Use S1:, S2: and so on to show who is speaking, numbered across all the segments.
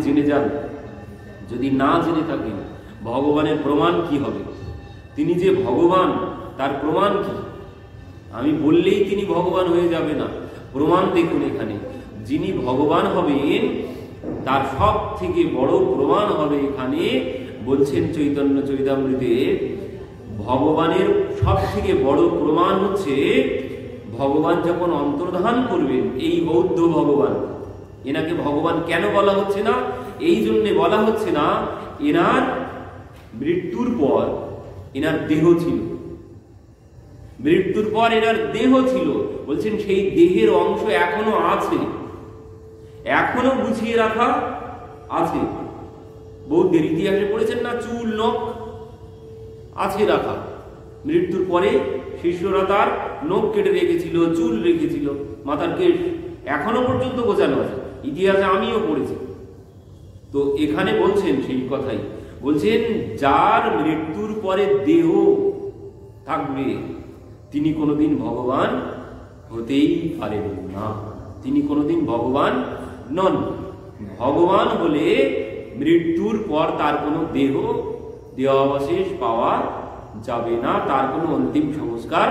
S1: জেনে যান, যদি না জেনে থাকেন ভগবানের প্রমাণ কি হবে? তিনি যে ভগবান তার প্রমাণ কি? আমি বললেই তিনি ভগবান হয়ে যাবে না। প্রমাণ দেখুন এখানে, যিনি ভগবান হবেন তার সব থেকে বড় প্রমাণ হবে এখানে বলছেন চৈতন্য চরিতামৃতে, ভগবানের সব থেকে বড় প্রমাণ হচ্ছে ভগবান যখন অন্তর্ধান করবেন, এই বৌদ্ধ ভগবান, এনাকে ভগবান কেন বলা হচ্ছে না? এই জন্যে বলা হচ্ছে না, এনার মৃত্যুর পর এনার দেহ ছিল, মৃত্যুর পর এনার দেহ ছিল, বলছেন সেই দেহের অংশ এখনো আছে, এখনো গুছিয়ে রাখা আছে। বৌদ্ধের ইতিহাসে পড়েছেন না, চুল নখ আছে রাখা। মৃত্যুর পরে শিষ্যরা তার নখ কেটে রেখেছিল, চুল রেখেছিল, মাথার কেশ এখনো পর্যন্ত গোছানো আছে, ইতিহাসে আমিও পড়েছি। তো এখানে বলছেন সেই কথাই, বলছেন যার মৃত্যুর পরে দেহ থাকবে তিনি কোনোদিন ভগবান হতেই পারেন না, তিনি কোনোদিন ভগবান নন। ভগবান হলে মৃত্যুর পর তার কোনো দেহাবশেষ পাওয়া যাবে না, তার কোনো অন্তিম সংস্কার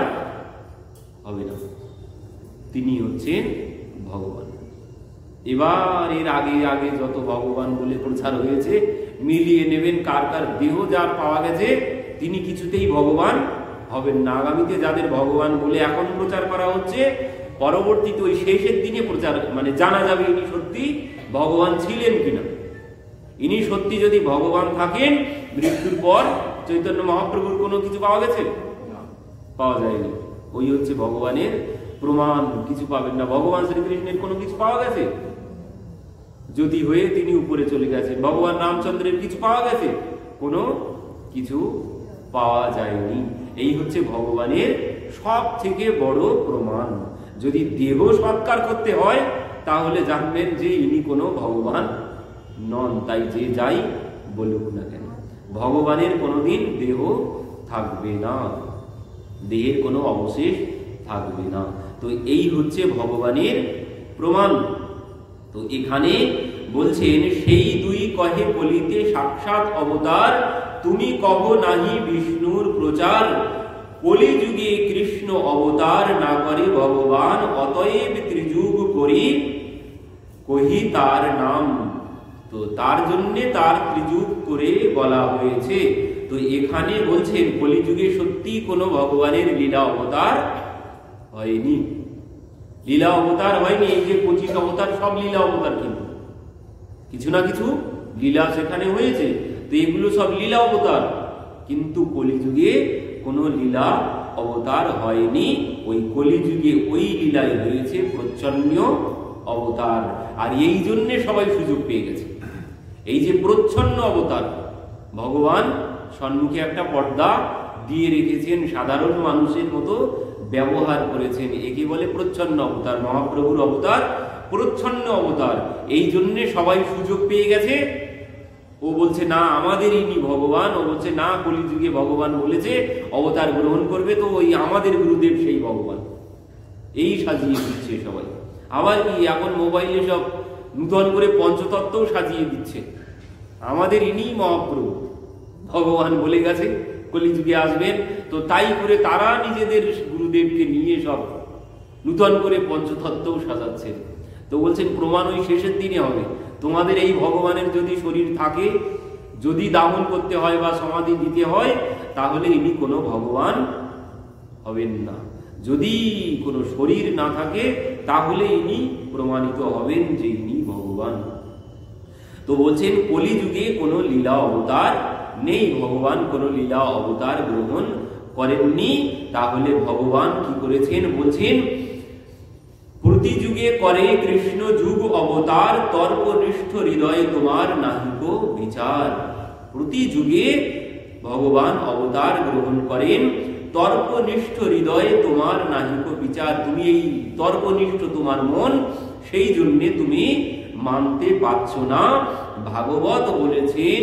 S1: হবে না, তিনি হচ্ছেন ভগবান। এবার এর আগে আগে যত ভগবান বলে প্রচার হয়েছে মিলিয়ে নেবেন, কার কার দেহ যার পাওয়া গেছে তিনি কিছুতেই ভগবান হবেন না। আগামীতে যাদের ভগবান বলে এখন প্রচার করা হচ্ছে, পরবর্তীতে ওই শেষের দিনে প্রচার মানে জানা যাবে ইনি সত্যি ভগবান ছিলেন কিনা। ইনি সত্যি যদি ভগবান থাকেন, মৃত্যুর পর চৈতন্য মহাপ্রভুর কোনো কিছু পাওয়া গেছে? পাওয়া যায়নি। ওই হচ্ছে ভগবানের প্রমাণ, কিছু পাবেন না। ভগবান শ্রীকৃষ্ণের কোনো কিছু পাওয়া গেছে? যদি হয়ে তিনি উপরে চলে গেছেন। ভগবান রামচন্দ্রের কিছু পাওয়া গেছে? কোনো কিছু পাওয়া যায়নি। এই হচ্ছে ভগবানের সব থেকে বড় প্রমাণ। যদি দেহ সৎকার করতে হয় তাহলে জানবেন যে ইনি কোনো ভগবান নন। তাই যে যাই বলুক না কেন, ভগবানের কোনোদিন দেহ থাকবে না, দেহের কোনো অবশেষ থাকবে না। তো এই হচ্ছে ভগবানের প্রমাণ। তো এখানে বলছেন, সেই দুই কহে বলিতে সাক্ষাৎ অবতার, তুমি কহ নাহি বিষ্ণুর প্রচার, কলিযুগে কৃষ্ণ অবতার না করে ভগবান, অতএব ত্রিযুগ করি কহি তার নাম। তো তার জন্য তার ত্রিযুগ করে বলা হয়েছে। তো এখানে বলছেন কলিযুগে সত্যি কোনো ভগবানের লীলা অবতার হয়নি, লীলা অবতার হয়নি। এই যে 25 অবতার সব লীলা অবতার, কিন্তু কিছু না কিছু লীলা সেখানে হয়েছে। তো এগুলো সব লীলা অবতার, কিন্তু কলিযুগে কোনো লীলা অবতার হয়নি। ওই কলিযুগে ওই লীলাই হয়েছে প্রচ্ছন্ন অবতার। আর এই জন্যে সবাই সুযোগ পেয়ে গেছে। এই যে প্রচ্ছন্ন অবতার, ভগবান সম্মুখে একটা পর্দা দিয়ে রেখেছেন, সাধারণ মানুষের মতো ব্যবহার করেছেন, একে বলে প্রচ্ছন্ন অবতার। মহাপ্রভুর অবতার প্রচ্ছন্ন অবতার, এই জন্যে সবাই সুযোগ পেয়ে গেছে। ও বলছে না আমাদের ইনি ভগবান, ও বলছে না কলিযুগে ভগবান বলেছে অবতার গ্রহণ করবে, তো ওই আমাদের গুরুদেব সেই ভগবান, এই সাজিয়ে দিচ্ছে সবাই। আবার কি এখন মোবাইলে সব নূতন করে পঞ্চতত্ত্বও সাজিয়ে দিচ্ছে, আমাদের ইনি মহাপ্রভু ভগবান বলে গেছে কলিযুগে আসবেন। তো তাই করে তারা নিজেদের গুরুদেবকে নিয়ে সব নূতন করে পঞ্চতত্ত্বও সাজাচ্ছে। তো বলছেন প্রমাণ ওই শেষের দিনে হবে। তোমাদের এই ভগবানের যদি শরীর থাকে, যদি দাহন করতে হয় বা সমাধি দিতে হয়, তাহলে ইনি কোনো ভগবান হবেন না। যদি কোনো শরীর না থাকে তাহলে ইনি প্রমাণিত হবেন যে ইনি ভগবান। তো বলছেন কলিযুগে কোনো লীলা অবতার নেই, ভগবান কোনো লীলা অবতার গ্রহণ করেননি। তাহলে ভগবান কি করেছেন? বলছেন প্রতি যুগে করে কৃষ্ণ যুগ অবতার, তর্কনিষ্ঠ হৃদয় তোমার নাহিক বিচার। প্রতি যুগে ভগবান অবতার গ্রহণ করেন, তর্কনিষ্ঠ হৃদয়ে তোমার নাহিক বিচার। তুমি এই তর্কনিষ্ঠ তোমার মন, সেই জন্যে তুমি মানতে পারছো না। ভাগবত বলেছেন,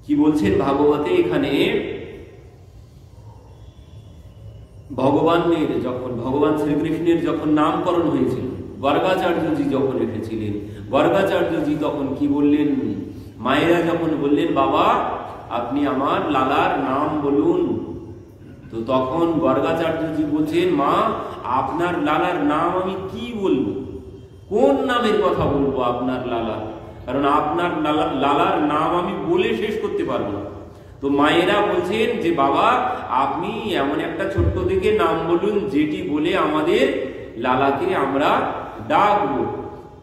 S1: কি বলছেন ভাগবতে এখানে, ভগবানের যখন ভগবান শ্রীকৃষ্ণের যখন নামকরণ হয়েছিল গর্গাচার্যজি যখন এসেছিলেন, গর্গাচার্যজি তখন কি বললেন? মায়েরা যখন বললেন বাবা আপনি আমার লালার নাম বলুন, তো তখন গর্গাচার্যজি বলছেন মা আপনার লালার নাম আমি কি বলবো, কোন নামের কথা বলবো আপনার লালা, কারণ আপনার লালার নাম আমি বলে শেষ করতে পারবো না। তো মায়েরা বলছেন যে বাবা আপনি এমন একটা ছোট্ট থেকে নাম বলুন যেটি বলে আমাদের লালাকে আমরা ডাকবো।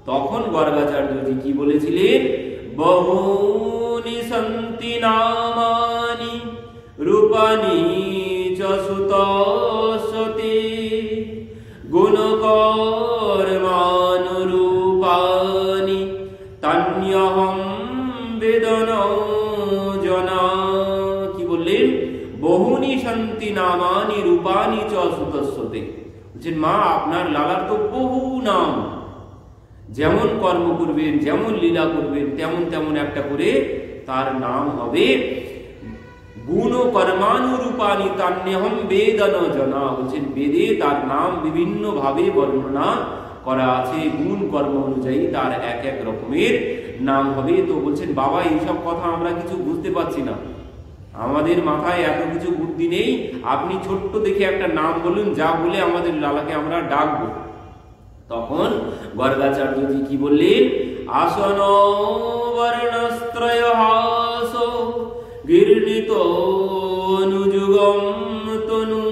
S1: তখন গর্গাচার্যজি কি বলেছিলেন? বহুনি সন্তি নামানি রূপানি চ সুতস্তে গুণকর্মানুরূপানি তান্যহম বেদন জনা। কি বললেন? বহুনি সন্তি নামানি রূপানি চ সুতস্তে। বলছেন মা আপনার লালার তো বহু নাম, যেমন কর্ম করবেন যেমন লীলা করবেন তেমন তেমন একটা করে তার নাম হবে। গুণ কর্মানুরূপানি তান্যহম বেদন জনা। বলছেন বেদে তার নাম বিভিন্ন ভাবে বর্ণনা করা আছে, গুণ কর্ম অনুযায়ী তার এক এক রকমের নাম হবে। তো বলছেন বাবা এইসব কথা আমরা কিছু বুঝতে পারছি না, আমাদের মাথায় এত কিছু বুদ্ধি নেই, আপনি ছোট্ট দেখে একটা নাম বলুন যা বলে আমাদের লালাকে আমরা ডাকবো। তখন গর্গাচার্যজি কি বললেন? আসন বর্ণস্ত্রয় হাস গীর্ণিত অনুযুগম তনু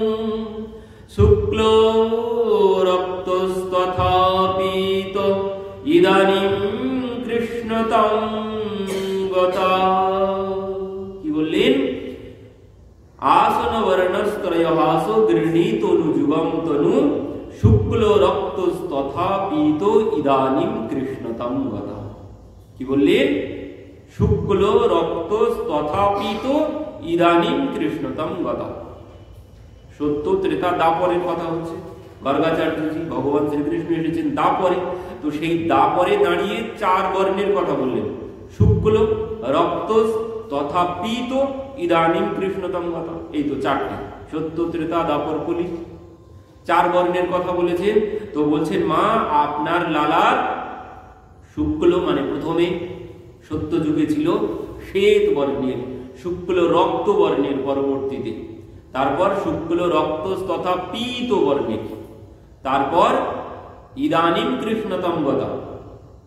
S1: শুক্ল রক্তস্তথা পীত ইদানীম কৃষ্ণতম গতা। কি বললেন? আসন বর্ণস্ত্রয় হাস গৃহীত অনুযুগম তনু শুক্ল রক্তস্তথা পীত ইদানীম কৃষ্ণতম গতা। কি বললেন? শুক্ল রক্তস্তথা পীত ইদানীম কৃষ্ণতম গতা। সত্য ত্রেতা দাপরের কথা হচ্ছে। গর্গাচার্যজি ভগবান শ্রীকৃষ্ণ এসেছেন দাপরে, তো সেই দাপরে দাঁড়িয়ে চার বর্ণের কথা বললেন, শুক্ল রক্ত তথা পীত ইদানীম কৃষ্ণতম গতা। এই তো চারটে, সত্য ত্রেতা দাপর কলি, চার বর্ণের কথা বলেছেন। তো বলছেন মা আপনার লালার শুক্ল মানে প্রথমে সত্য যুগে ছিল শ্বেত বর্ণের, শুক্ল রক্ত বর্ণের পরবর্তীতে, তারপর শুক্ল রক্ত তথা পীত বর্ণের, তারপর ইদানীম কৃষ্ণতম গতা।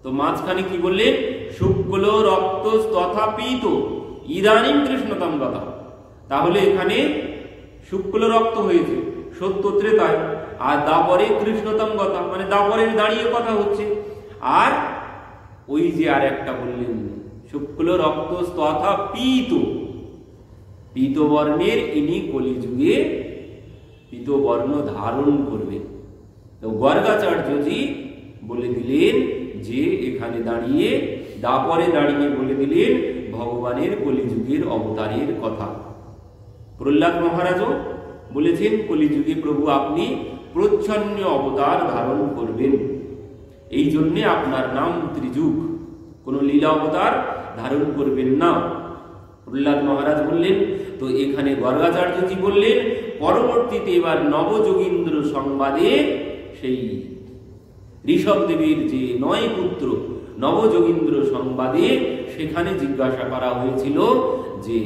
S1: তো মাঝখানে কি বললেন? শুক্ল রক্ত তথা পীত ইদানীম কৃষ্ণতম গতা। তাহলে এখানে শুক্ল রক্ত হয়েছে সত্য ত্রেতায়, আর দাপরে কৃষ্ণতম গতা মানে দাপরের দাঁড়িয়ে কথা হচ্ছে। আর ওই যে আর একটা বললেন শুক্ল রক্ত তথা পীত, পীত বর্ণের ইনি কলিযুগে পীত বর্ণ ধারণ করবেন। তো গর্গাচার্যজি বলে দিলেন যে এখানে দাঁড়িয়ে দাপরে দাঁড়িয়ে বলে দিলেন ভগবানের কলিযুগের অবতারের কথা। প্রহ্লাদ মহারাজও বলেছেন কলিযুগে প্রভু আপনি প্রচ্ছন্ন অবতার ধারণ করবেন, এই জন্যে আপনার নাম ত্রিযুগ, কোন লীলা অবতার ধারণ করবেন না। প্রহ্লাদ মহারাজ বললেন। তো এখানে গর্গাচার্যজি বললেন পরবর্তীতে এবার নবযোগীন্দ্র সংবাদে সেই ঋষভ দেবীর যে 9 পুত্র নবযোগীন্দ্র সংবাদে সেখানে জিজ্ঞাসা করা হয়েছিল যে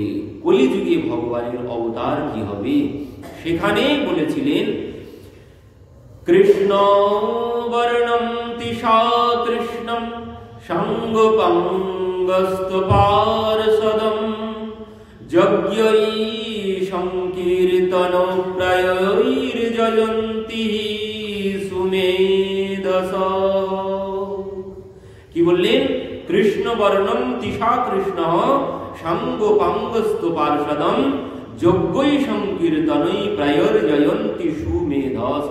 S1: কলিযুগে ভগবানের অবতার কি হবে। সেখানে বলেছিলেন কৃষ্ণ বর্ণম তিশা কৃষ্ণম সঙ্গপঙ্গস্ত পার্ষদম যজ্ঞৈ সংকীর্তন প্রায়ৈর্জয়ন্তি সুমেধস। কি বললেন? কৃষ্ণ বর্ণম তিশা কৃষ্ণ সঙ্গপঙ্গস্ত পার্ষদম যজ্ঞৈ সংকীর্তনৈ প্রায়ৈর্জয়ন্তি সুমেধস।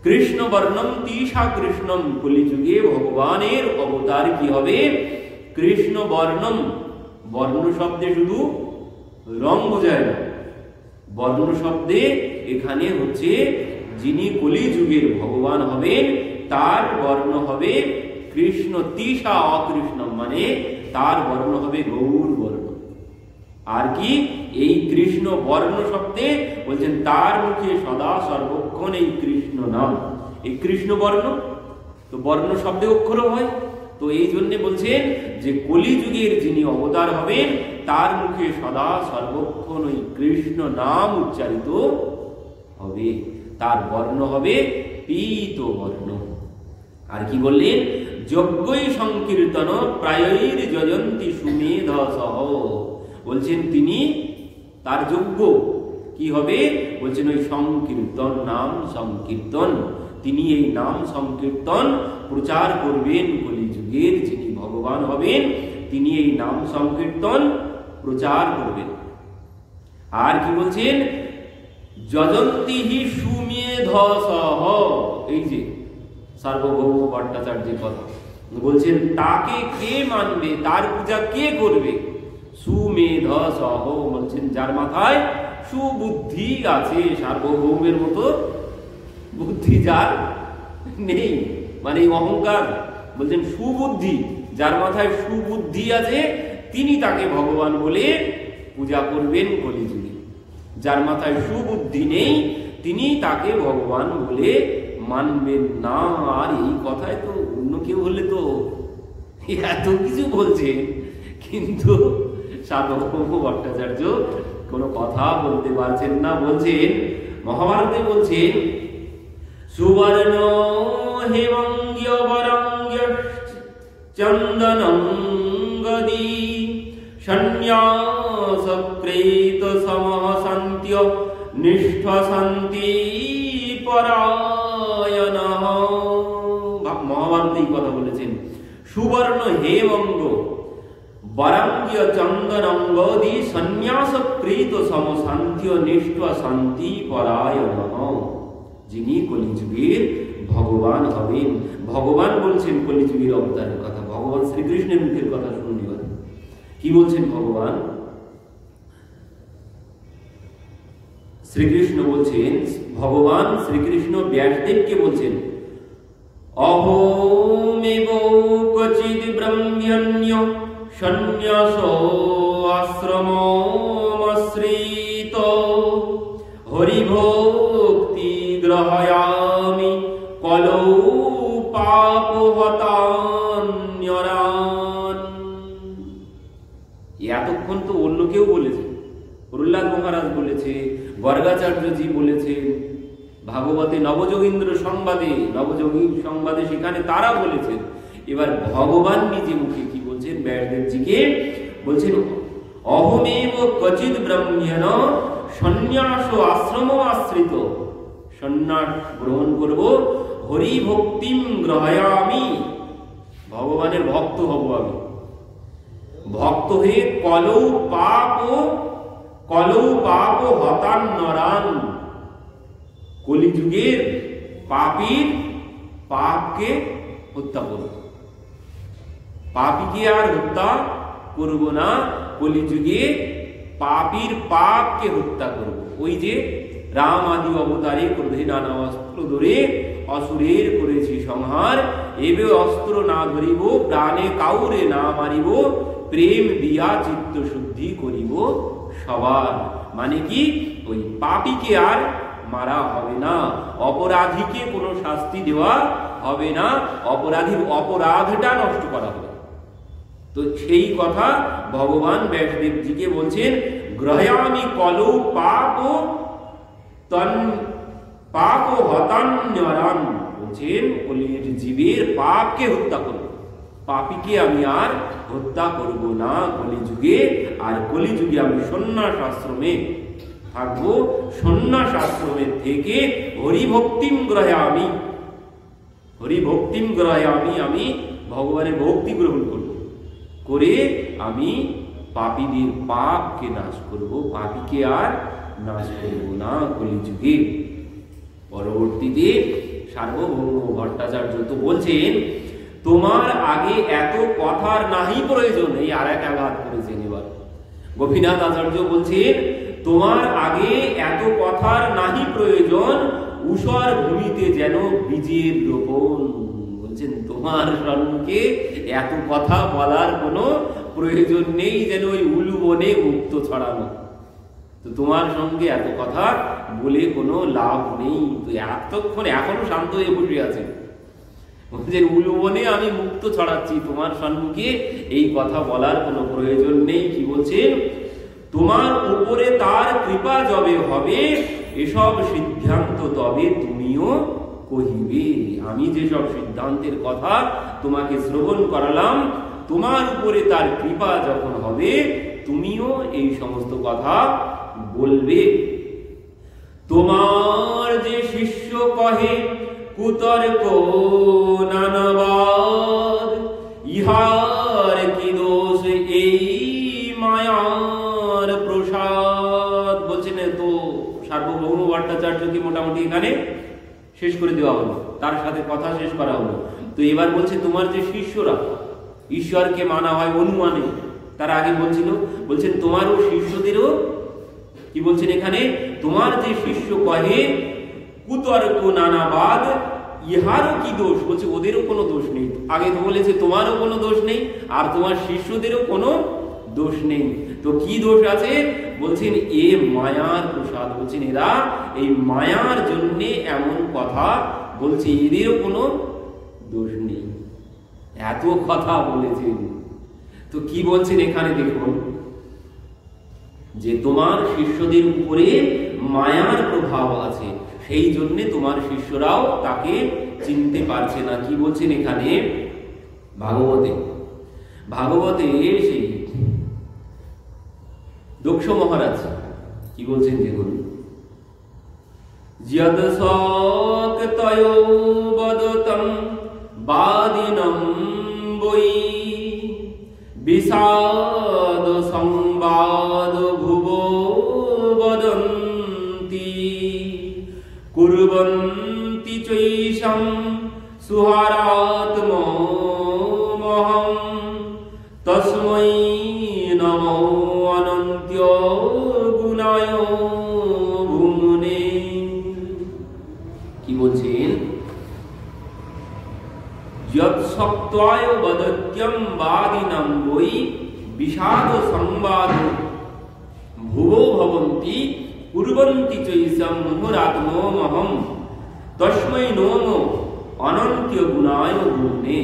S1: কৃষ্ণ বর্ণম তিশা কৃষ্ণম, কলিযুগে ভগবানের অবতার কি হবে? কৃষ্ণ বর্ণম, বর্ণ শব্দে শুধু রং বোঝায় না, বর্ণ শব্দে এখানে হচ্ছে যিনি কলিযুগের ভগবান হবেন তার বর্ণ হবে কৃষ্ণ। তিশা অকৃষ্ণম মানে তার বর্ণ হবে গৌর বর্ণ। আর কি এই কৃষ্ণ বর্ণ শব্দে বলছেন তার মুখে সদা সর্বক্ষণ এই কৃষ্ণ নাম, এই কৃষ্ণ বর্ণ, তো বর্ণ শব্দে অক্ষর হয়, তো এই জন্য বলছেন যে কলিযুগের যিনি অবতার হবেন তার মুখে সদা সর্বক্ষণ ওই কৃষ্ণ নাম উচ্চারিত হবে, তার বর্ণ হবে পীত বর্ণ। আর কি বললেন, যজ্ঞই সংকীর্তন প্রায়ৈর যজন্তি সুমেধসহ, বলছেন তিনি তার যজ্ঞ কি হবে, বলছেন ওই সংকীর্তন, নাম সংকীর্তন, তিনি এই নাম সংকীর্তন প্রচার করবেন। কলিযুগের যিনি ভগবান হবেন তিনি এই নাম সংকীর্তন প্রচার করবেন। আর কি বলছেন, যজন্তিহি সুমেধসহ, এই যে সার্বভৌম ভট্টাচার্যের কথা বলছেন, তাকে কে মানবে, তার পূজা কে করবে, সুমেধসহ, বলছেন যার মাথায় সুবুদ্ধি আছে, সার্বভৌমের মতো বুদ্ধি যার নেই, মানে অহংকার, বলছেন সুবুদ্ধি, যার মাথায় সুবুদ্ধি আছে তিনি তাকে ভগবান বলে পূজা করবেন কলিযুগে। যার মাথায় সুবুদ্ধি নেই তিনি তাকে ভগবান বলে মানবেন না। আর এই কথায় তো অন্য কেউ হলে তো এত কিছু বলছে, কিন্তু সার্বভৌম ভট্টাচার্য কোনো কথা বলতে পারছেন না। বলছেন মহাভারতে, বলছেন সুবর্ণ হেমঙ্গ্য বরঙ্গ্য চন্দনঙ্গদি সন্ন্যাসক্রেত সমসন্ত্য নিষ্ঠ শান্তি পরায়ণঃ। মহাভারতে এই কথা বলেছেন, সুবর্ণ হেমঙ্গ বরঙ্গ্য চন্দনঙ্গদি সন্ন্যাসক্রেত সমসন্ত্য নিষ্ঠ শান্তি পরায়ণঃ, যিনি কলিযুগের ভগবান হবেন। ভগবান বলছেন কলিযুগের অবতারের কথা, ভগবান শ্রীকৃষ্ণের মুখের কথা শুননি। কি বলছেন ভগবান শ্রীকৃষ্ণ? বলছেন ভগবান শ্রীকৃষ্ণ ব্যাসদেবকে বলছেন, অহোমেব ক্বচিদ ব্রহ্মণ্য সন্ন্যাস আশ্রমমাশ্রিত হরিভক্তি গ্রহয়ামি কলৌ পাপহতান্যরান। এতক্ষণ তো অন্য কেউ বলেছে, প্রহ্লাদ মহারাজ বলেছে, গর্গাচার্যজি বলেছেন, ভাগবতে নবযোগীন্দ্র সংবাদে, নবযোগী সংবাদে সেখানে তারা বলেছেন। এবার ভগবান নিজে মুখে কি বলছেন ব্যাসদেবজিকে? বলছেন অহমেব ক্বচিদ ব্রহ্মণ সন্ন্যাস আশ্রম আশ্রিত, সন্ন্যাস গ্রহণ করব, হরি ভক্তিম গ্রহায়ামি, ভগবানের ভক্ত হব আমি, ভক্ত হয়ে কলৌ পাপ হতান্নরান, কলিযুগের পাপীর পাপকে হত্যা করব, পাপীকে আর হত্যা করব না, কলিযুগে পাপীর পাপকে হত্যা করব। ওই যে রাম আদি অবতারে ক্রোধে নানা অস্ত্র ধরে অসুরের করেছি সংহার, এবে অস্ত্র না ধরিব প্রাণে কাউরে না মারিব, প্রেম দিয়া চিত্ত শুদ্ধি করিব সবার। মানে কি, ওই পাপীকে আর মারা হবে না, অপরাধীকে কোনো শাস্তি দেওয়া হবে না, অপরাধীর অপরাধটা নষ্ট করা হবে। তো সেই কথা ভগবান ব্যাসদেবজিকে বলছেন, গ্রহামি কলৌ পাপ হতান্যরান, বলছেন কলির জীবের পাপকে হত্যা করব, পাপীকে আমি আর হত্যা করব না কলিযুগে। আর কলিযুগে আমি সন্ন্যাস আশ্রমে থাকবো, সন্ন্যাস আশ্রমের থেকে হরিভক্তিম গ্রহামি, হরিভক্তিম গ্রহামি, আমি ভগবানের ভক্তি গ্রহণ করব, করে আমি পাপীদের পাপকে নাশ করব, পাপীকে আর নাশ করব না কলিযুগে। পরবর্তীতে সার্বভৌম ভট্টাচার্য তো বলছেন, তোমার আগে এত কথার নাহি প্রয়োজন। এই আর এক আঘাত করেছেন। এবার গোপীনাথ আচার্য বলছেন, তোমার আগে এত কথার নাহি প্রয়োজন, ঊষর ভূমিতে যেন বীজের রোপণ। বলছেন তোমার সম্মুখে এত কথা বলার কোনো প্রয়োজন নেই, যেন ওই উলু বনে মুক্ত ছড়ানো। তো তো তোমার সঙ্গে এত কথা বলে কোনো লাভ নেই। তো এতক্ষণ এখনো শান্ত হয়ে বসে আছে, যে উলুবনে আমি মুক্ত ছড়াচ্ছি, তোমার সম্মুখে এই কথা বলার কোনো প্রয়োজন নেই। কি বলছেন? তোমার উপরে তার কৃপা যবে হবে, এসব সিদ্ধান্ত তবে তুমিও কহিবে। আমি যেসব সিদ্ধান্তের কথা তোমাকে শ্রবণ করালাম, তোমার উপরে তার কৃপা যখন হবে, তুমিও এই সমস্ত কথা বলবে। তোমার যে শিষ্য কহে কুতর্ক নানাবাদ, ইহার কি দোষ এই মায়ার প্রসাদ। বলছেন তো সার্বভৌম ভট্টাচার্যকে মোটামুটি এখানে শেষ করে দেওয়া হলো, তার সাথে কথা শেষ করা হলো। তো এবার বলছে তোমার যে শিষ্যরা, ঈশ্বরকে মানা হয় অনুমানে, তার আগে বলছেন তোমারও শিষ্যদেরও কি বলছেন এখানে? তোমার যে শিষ্য কহে কুতর্ক নানাবাদ, ইহারও কি দোষ? বলছে ওদেরও কোনো দোষ নেই। আগে তো বলেছে তোমারও কোনো দোষ নেই, আর তোমার শিষ্যদেরও কোনো দোষ নেই। তো কি দোষ আছে? বলছেন এ মায়ার প্রসাদ। বলছেন এরা এই মায়ার জন্য এমন কথা বলছে, এদেরও কোনো দোষ নেই। এত কথা বলেছেন। তো কি বলছেন এখানে দেখুন, যে তোমার শিষ্যদের উপরে মায়ার প্রভাব আছে, সেই জন্য তোমার শিষ্যরাও তাকে চিনতে পারছে না। কি বলছেন এখানে? ভাগবতে সেই দক্ষ মহারাজ কি বলছেন দেখুন, যদ শক্তয়ো বদতম বাদিনম বৈ, বিষাদ সংবাদ ভুবো বদন্তি, কুর্বন্তি চৈষম সুহারাত্মমহং, তস্मै নমো অনন্ত গুণায় ভুমনে। কি বলছেন? যৎ সত্ত্বায় বদত্যম বাদিনাম বৈ, বিষাদ সংবাদ ভুবো ভবন্তি, কুর্বন্তি চৈষম মুহুরাত্মমহং, তস্मै নমো অনন্ত গুণায় ভুমনে।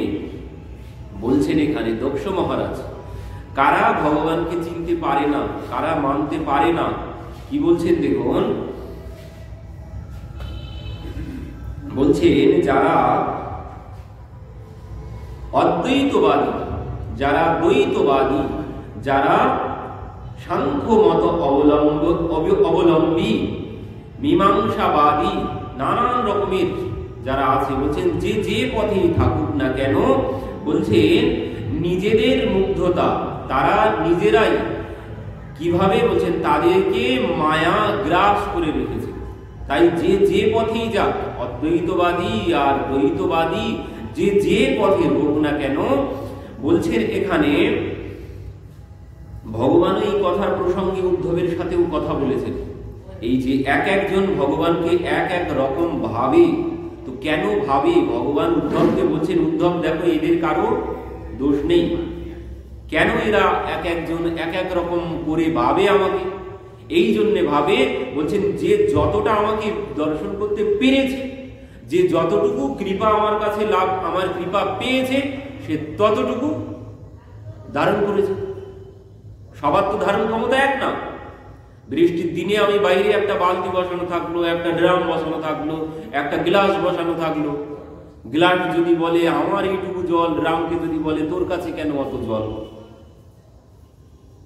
S1: বলছেন এখানে দক্ষ মহারাজ, কারা ভগবানকে চিনতে পারে না, কারা মানতে পারে না, কি বলছেন দেখুন, বলছেন যারা অদ্বৈতবাদী, যারা দ্বৈতবাদী, যারা সাংখ্য মত অবলম্বী, মীমাংসাবাদী, নানান রকমের যারা আছে, বলছেন যে যে পথেই থাকুক না কেন, বলছেন নিজেদের মুগ্ধতা, তারা নিজেরাই কিভাবে বলছেন তাদেরকে মায়া গ্রাস করে রেখেছে। তাই যে যে পথেই যাক, অদ্বৈতবাদী আর দ্বৈতবাদী যে যে পথে হোক না কেন, বলছেন এখানে ভগবান এই কথার প্রসঙ্গে উদ্ধবের সাথেও কথা বলেছেন। এই যে এক একজন ভগবানকে এক এক রকম ভাবে, তো কেন ভাবে? ভগবান উদ্ধবকে বলছেন, উদ্ধব দেখো এদের কারো দোষ নেই, কেন এরা এক একজন এক এক রকম করে ভাবে আমাকে? এই জন্য ভাবে, বলছেন যে যতটা আমাকে দর্শন করতে পেরেছে, যে যতটুকু কৃপা আমার কাছে লাভ, আমার কৃপা পেয়েছে, সে ততটুকু ধারণ করেছে। সবার তো ধারণ ক্ষমতা এক না। বৃষ্টির দিনে আমি বাইরে একটা বালতি বসানো থাকলো, একটা ড্রাম বসানো থাকলো, একটা গ্লাস বসানো থাকলো, গ্লাস যদি বলে আমার এইটুকু জল, ড্রামকে যদি বলে তোর কাছে কেন অত জল,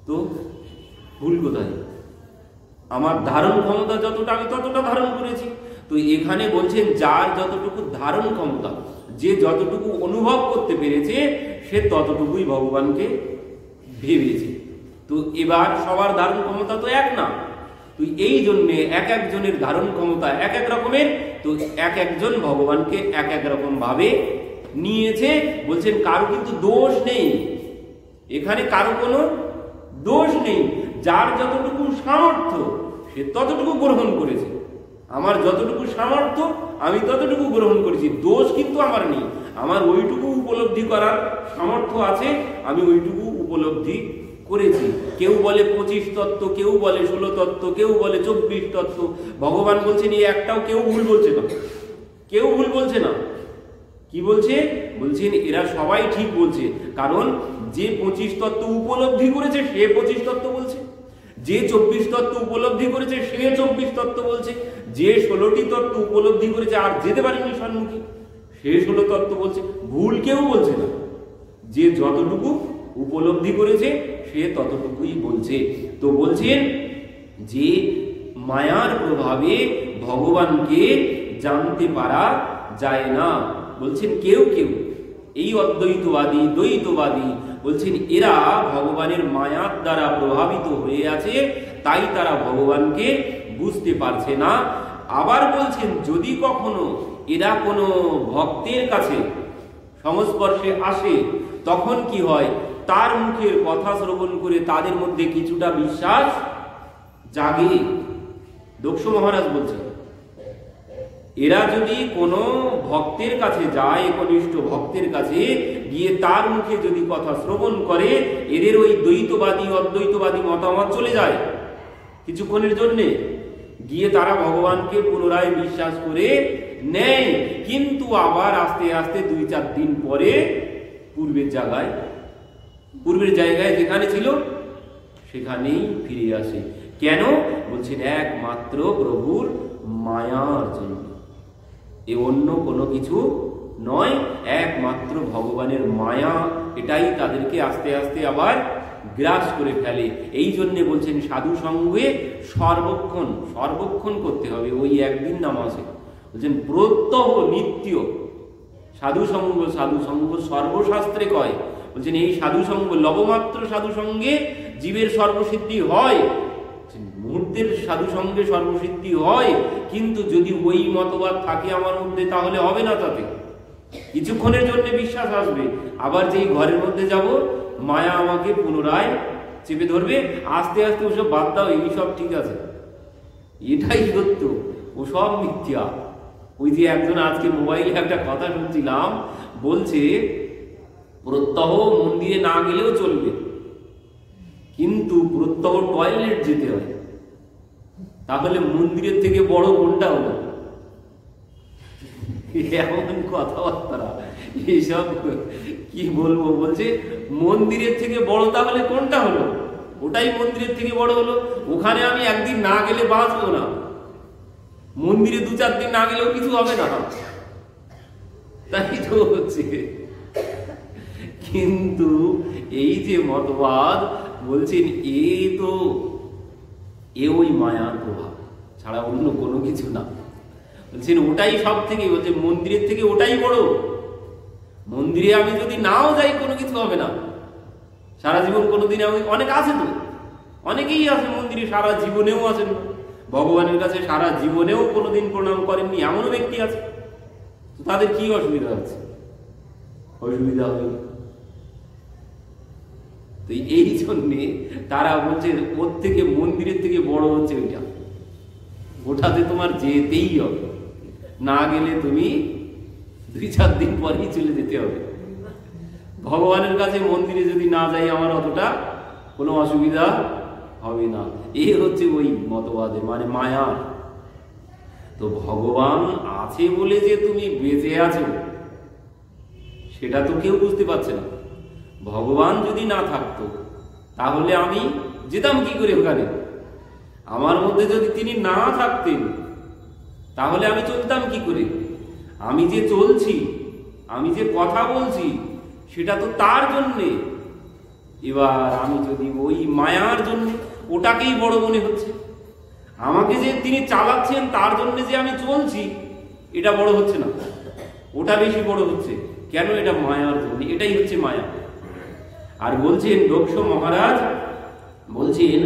S1: তো ভুল কোথায়? আমার ধারণ ক্ষমতা যতটা, আমি ততটা ধারণ করেছি। তো এখানে বলছেন যার যতটুকু ধারণ ক্ষমতা, যে যতটুকু অনুভব করতে পেরেছে, সে ততটুকুই ভগবানকে ভেবেছে। তো এবার সবার ধারণ ক্ষমতা তো এক না, তো এই জন্যে এক একজনের ধারণ ক্ষমতা এক এক রকমের, তো এক একজন ভগবানকে এক এক রকম ভাবে নিয়েছে। বলছেন কারো কিন্তু দোষ নেই এখানে, কারো কোনো দোষ নেই। যার যতটুকু সামর্থ্য সে ততটুকু গ্রহণ করেছে। আমার যতটুকু সামর্থ্য আমি ততটুকু গ্রহণ করেছি, দোষ কিন্তু আমার নেই। আমার ওইটুকু উপলব্ধি করার সামর্থ্য আছে, আমি ওইটুকু উপলব্ধি করেছি। কেউ বলে 25 তত্ত্ব, কেউ বলে 16 তত্ত্ব, কেউ বলে 24 তত্ত্ব। ভগবান বলছেন এই একটাও কেউ ভুল বলছে না, কেউ ভুল বলছে না। কি বলছে? বলছেন এরা সবাই ঠিক বলছে, কারণ যে 25 তত্ত্ব উপলব্ধি করেছে সে 25 তত্ত্ব বলছে, যে 24 তত্ত্ব উপলব্ধি করেছে সে 24 তত্ত্ব বলছে, যে 16টি তত্ত্ব উপলব্ধি করেছে আর যেতে পারেনি সম্মুখে সে 16 তত্ত্ব বলছে। ভুল কেউ বলছে না, যে যতটুকু উপলব্ধি করেছে সে ততটুকুই বলছে। তো বলছেন যে মায়ার প্রভাবে ভগবানকে জানতে পারা যায় না। বলছেন কেউ কেউ এই অদ্বৈতবাদী দ্বৈতবাদী বলছেন এরা ভগবানের মায়ার দ্বারা প্রভাবিত হয়ে আছে, তাই তারা ভগবানকে বুঝতে পারছে না। আবার বলছেন যদি কখনো এরা কোনো ভক্তের কাছে সংস্পর্শে আসে তখন কি হয়, তার মুখের কথা শ্রবণ করে তাদের মধ্যে কিছুটা বিশ্বাস জাগে। দক্ষ মহারাজ বলছেন এরা যদি কোনো ভক্তের কাছে যায়, একনিষ্ঠ ভক্তের কাছে গিয়ে তার মুখে যদি কথা শ্রবণ করে, এদের ওই দ্বৈতবাদী অদ্বৈতবাদী মতামত চলে যায় কিছুক্ষণের জন্য, গিয়ে তারা ভগবানকে পুনরায় বিশ্বাস করে নেয়। কিন্তু আবার আস্তে আস্তে 2-4 দিন পরে পূর্বের জায়গায় যেখানে ছিল সেখানেই ফিরে আসে। কেন? বলছেন একমাত্র প্রভুর মায়ার জন্য, এ অন্য কোনো কিছু নয়, একমাত্র ভগবানের মায়া, এটাই তাদেরকে আস্তে আস্তে আবার গ্রাস করে ফেলে। এই জন্যে বলছেন সাধু সঙ্গে সর্বক্ষণ করতে হবে, ওই একদিন নামাজে বলছেন প্রত্যহ নিত্য সাধু সঙ্গ সর্বশাস্ত্রে কয়। বলছেন এই সাধু সঙ্গ লবমাত্র সাধু সঙ্গে জীবের সর্বসিদ্ধি হয়, মুহূর্তের সাধু সঙ্গে সর্বসিদ্ধি হয়, কিন্তু যদি ওই মতবাদ থাকে আমার মধ্যে তাহলে হবে না। তাতে কিছুক্ষণের জন্য বিশ্বাস আসবে, আবার যেই ঘরের মধ্যে যাব মায়া আমাকে পুনরায় চেপে ধরবে, আস্তে আস্তে ওসব বাদ দাও, এই সব ঠিক আছে, এটাই সত্য, ও সব মিথ্যা। ওই যে একজন আজকে মোবাইলে একটা কথা শুনছিলাম, বলছে প্রত্যহ মন্দিরে না গেলেও চলবে, কিন্তু প্রত্যহ টয়লেট যেতে হয়। তাহলে মন্দিরের থেকে বড় কোনটা হলো? এমন কথাবার্তা, এইসব কি বলবো। বলছে মন্দিরের থেকে বড় তাহলে কোনটা হলো? ওটাই মন্দিরের থেকে বড় হলো। ওখানে আমি একদিন না গেলে বাঁচবো না, মন্দিরে 2-4 দিন না গেলেও কিছু হবে না, তাই তো হচ্ছে। কিন্তু এই যে মতবাদ বলছেন এ ওই মায়ার প্রভাব ছাড়া অন্য কোনো কিছু না। বলছেন ওটাই সব থেকে, বলছে মন্দিরের থেকে ওটাই বড়। মন্দিরে আমি যদি নাও যাই কোনো কিছু হবে না, সারা জীবন কোনোদিন আমি, অনেক আছে তো, অনেকেই আছে মন্দিরে সারা জীবনেও আছেন, ভগবানের কাছে সারা জীবনেও কোনোদিন প্রণাম করেননি এমনও ব্যক্তি আছে। তো তাদের কি অসুবিধা আছে? অসুবিধা হবে। তো এই জন্যে তারা বলছে ওর থেকে মন্দিরের থেকে বড় হচ্ছে ওইটা, ওটাতে তোমার যেতেই হবে, না গেলে তুমি 2-4 দিন পরেই চলে যেতে হবে। ভগবানের কাছে মন্দিরে যদি না যাই আমার অতটা কোনো অসুবিধা হবে না। এই হচ্ছে ওই মতবাদের মানে মায়া। তো ভগবান আছে বলে যে তুমি বেঁচে আছো সেটা তো কেউ বুঝতে পারছে না। ভগবান যদি না থাকতো তাহলে আমি যেতাম কি করে ওখানে? আমার মধ্যে যদি তিনি না থাকতেন তাহলে আমি চলতাম কি করে? আমি যে চলছি, আমি যে কথা বলছি, সেটা তো তার জন্যে। এবার আমি যদি ওই মায়ার জন্য, ওটাকেই বড় মনে হচ্ছে, আমাকে যে তিনি চালাচ্ছেন তার জন্য যে আমি চলছি, এটা বড় হচ্ছে না, ওটা বেশি বড় হচ্ছে। কেন? এটা মায়ার জন্য, এটাই হচ্ছে মায়া। আর বলছেন দক্ষ মহারাজ, বলছেন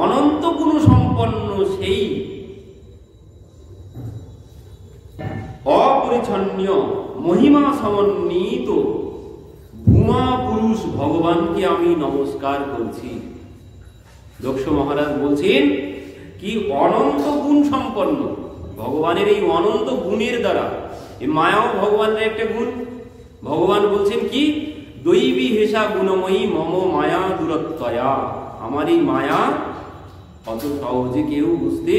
S1: অনন্ত গুণ সম্পন্ন সেই অপরিচ্ছন্ন মহিমা সমন্বিত ভূমা পুরুষ ভগবানকে আমি নমস্কার করছি। দক্ষ মহারাজ বলছেন কি অনন্ত গুণ সম্পন্ন ভগবানের এই অনন্ত গুণের দ্বারা, এই মায়াও ভগবানের একটা গুণ। ভগবান বলছেন কি দৈবী হেসা গুণময়ী মম মায়া দূরত্বয়া, আমার এই মায়া অত সহজে কেউ বুঝতে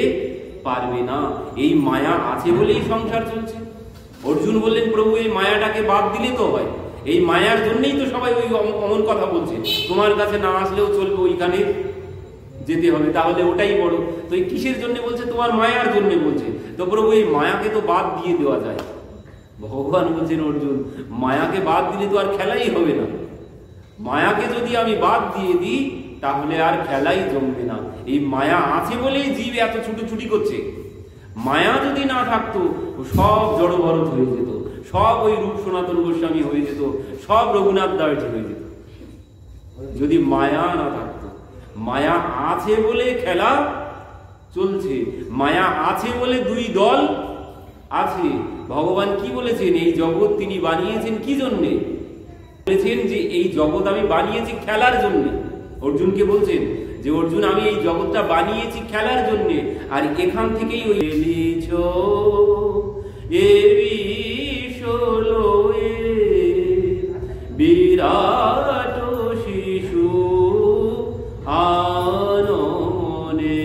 S1: পারবে না। এই মায়া আছে বলেই সংসার চলছে। অর্জুন বললেন, প্রভু এই মায়াটাকে বাদ দিলে তো হয়, এই মায়ার জন্যই তো সবাই ওই অমন কথা বলছে, তোমার কাছে না আসলেও চলবে, ওইখানে যেতে হবে, তাহলে ওটাই বড়। তো এই কিসের জন্য বলছে? তোমার মায়ার জন্য বলছে। তো প্রভু এই মায়াকে তো বাদ দিয়ে দেওয়া যায়। ভগবান বলছেন, অর্জুন মায়াকে বাদ দিলে তো আর খেলাই হবে না। মায়াকে যদি আমি বাদ দিয়ে দিই তাহলে আর খেলাই জমবে না। এই মায়া আছে বলেই জীব এত ছুটোছুটি করছে। মায়া যদি না থাকতো সব জড় ভরত হয়ে যেত, সব ওই রূপ সনাতন গোস্বামী হয়ে যেত, সব রঘুনাথ দাস হয়ে যেত। যদি মায়া না থাকতো, মায়া আছে বলে খেলা চলছে, মায়া আছে বলে দুই দল আছে। ভগবান কি বলেছেন? এই জগৎ তিনি বানিয়েছেন কি জন্যে? বলেছেন যে এই জগৎ আমি বানিয়েছি খেলার জন্যে। অর্জুনকে বলছেন যে অর্জুন আমি এই জগৎটা বানিয়েছি খেলার জন্যে, আর এখান থেকেই ওই বিরাট শিশু আননে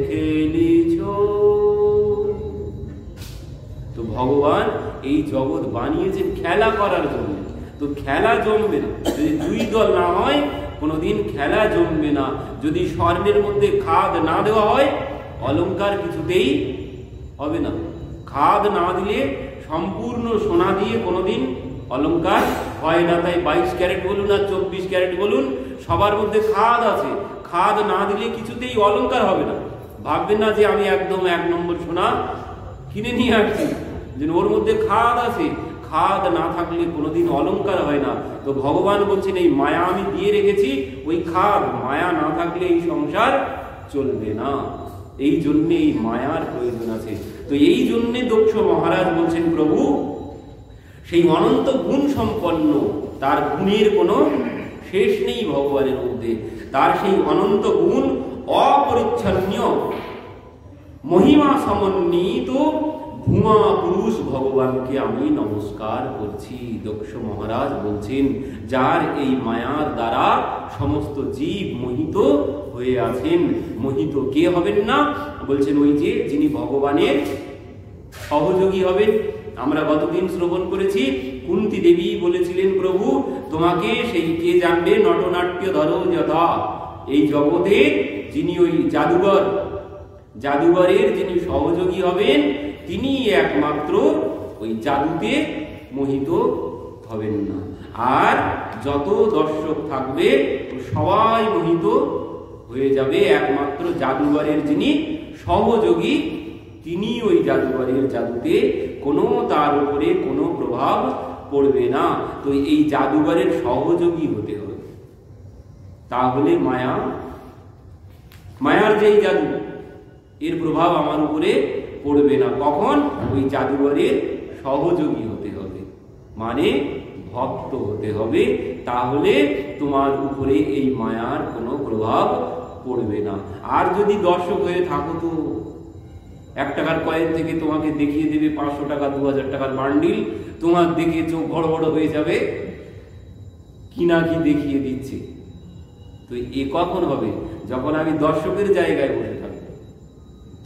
S1: খেলিছ। তো ভগবান এই জগৎ বানিয়েছেন খেলা করার জন্য। তো খেলা জমবে না যদি দুই দল না হয়, কোনোদিন খেলা জমবে না। যদি স্বর্ণের মধ্যে খাদ না দেওয়া হয়, অলংকার কিছুতেই হবে না। খাদ না দিলে সম্পূর্ণ সোনা দিয়ে কোনোদিন অলংকার হয় না। তাই 22 ক্যারেট বলুন আর 24 ক্যারেট বলুন, সবার মধ্যে খাদ আছে। খাদ না দিলে কিছুতেই অলংকার হবে না। ভাববেন না যে আমি একদম 1 নম্বর সোনা কিনে নিয়ে আসছি, যে ওর মধ্যে খাদ আছে। খাদ না থাকলে কোনোদিন অলংকার হয় না। তো ভগবান বলছেন এই মায়া আমি দিয়ে রেখেছি, ওই খাদ, মায়া না থাকলে এই সংসার চলবে না। এই জন্য এই মায়ার প্রয়োজন আছে। তো এই জন্য দক্ষ মহারাজ বলছেন, প্রভু সেই অনন্ত গুণ সম্পন্ন, তার গুণের কোনো শেষ নেই ভগবানের মধ্যে। তার সেই অনন্ত গুণ অপরিচ্ছন্ন মহিমা সমন্বিত ভূমা পুরুষ ভগবানকে আমি নমস্কার করছি। দক্ষ মহারাজ বলছেন, যার এই মায়ার দ্বারা সমস্ত জীব মোহিত হয়ে আছেন। মোহিত কে হবেন না? বলছেন ওই যে যিনি ভগবানের সহযোগী হবেন। আমরা গতদিন শ্রবণ করেছি, কুন্তী দেবী বলেছিলেন, প্রভু তোমাকে সেই কে জানবে, নটনাট্য ধরো যথা। এই জগতে যিনি ওই জাদুঘরের যিনি সহযোগী হবেন, তিনি একমাত্র ওই জাদুতে মোহিত হবেন না। আর যত দর্শক থাকবে সবাই মোহিত হয়ে যাবে। একমাত্র জাদুঘরের যিনি সহযোগী, তিনি ওই জাদুঘরের জাদুতে কোনো তার উপরে কোনো প্রভাব পড়বে না। তো এই জাদুঘরের সহযোগী হতে হবে, তাহলে মায়ার যেই জাদু, এর প্রভাব আমার উপরে পড়বে না। কখন? ওই জাদুঘরের সহযোগী হতে হবে, মানে ভক্ত হতে হবে। তাহলে তোমার উপরে এই মায়ার কোনো প্রভাব পড়বে না। আর যদি দর্শক হয়ে থাকো, তো 1 টাকার কয়েন থেকে তোমাকে দেখিয়ে দেবে 500 টাকা 2000 টাকার বান্ডিল, তোমার দেখে চোখ বড় বড় হয়ে যাবে, কি না কি দেখিয়ে দিচ্ছে। তো এ কখন হবে? যখন আমি দর্শকের জায়গায় বসে থাকবো,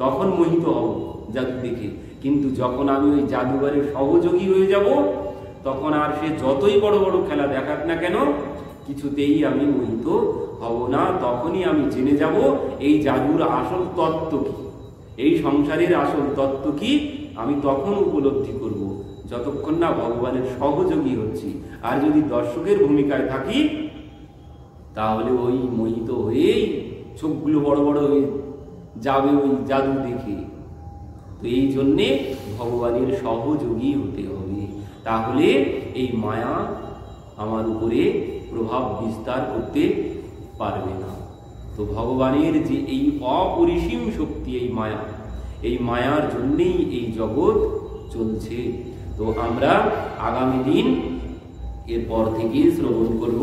S1: তখন মোহিত হব জাদু দেখে। কিন্তু যখন আমি ওই জাদুঘরের সহযোগী হয়ে যাব, তখন আর সে যতই বড় বড় খেলা দেখাক না কেন, কিছুতেই আমি মোহিত হব না। তখনই আমি জেনে যাব এই জাদুর আসল তত্ত্ব কি, এই সংসারের আসল তত্ত্ব কি, আমি তখন উপলব্ধি করব, যতক্ষণ না ভগবানের সহযোগী হচ্ছি। আর যদি দর্শকের ভূমিকায় থাকি, তাহলে ওই মোহিত হয়েই চোখগুলো বড় বড় হয়ে যাবে ওই জাদু দেখে। তো এই জন্যে ভগবানের সহযোগী হতে হবে, তাহলে এই মায়া আমার উপরে প্রভাব বিস্তার করতে পারবে না। তো ভগবানের যে এই অপরিসীম শক্তি, এই মায়ার জন্যেই এই জগৎ চলছে। তো আমরা আগামী দিন এরপর থেকে শ্রবণ করব